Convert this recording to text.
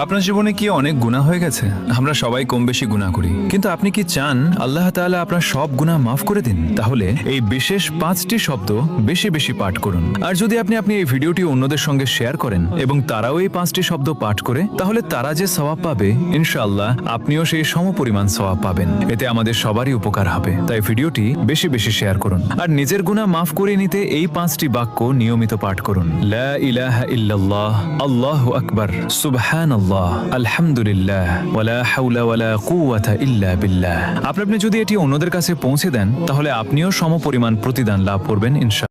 আপনার জীবনে কি অনেক গুনাহ হয়ে গেছে? আমরা সবাই কম বেশি গুনাহ করি, কিন্তু আপনি কি চান আল্লাহ তাআলা আপনার সব গুনাহ মাফ করে দিন? তাহলে এই বিশেষ 5টি শব্দ বেশি বেশি পাঠ করুন। আর যদি আপনি এই ভিডিওটি অন্যদের সঙ্গে শেয়ার করেন এবং তারাও এই 5টি শব্দ পাঠ করে, তাহলে তারা যে সওয়াব পাবে, ইনশাআল্লাহ আপনিও সেই সমপরিমাণ সওয়াব পাবেন। এতে আমাদের সবারই উপকার হবে। তাই ভিডিওটি বেশি বেশি শেয়ার করুন। আর নিজের গুনাহ মাফ করে নিতে এই 5টি বাক্য নিয়মিত পাঠ করুন। লা ইলাহা ইল্লাল্লাহ, আল্লাহু আকবার, সুবহানাল্লাহ, আলহামদুলিল্লাহ, ওয়ালা হাওলা ওয়ালা কুওয়াতা ইল্লা বিল্লাহ। আপনি যদি এটি অন্যদের কাছে পৌঁছে দেন, তাহলে আপনিও সমপরিমাণ প্রতিদান লাভ করবেন ইনশাআল্লাহ।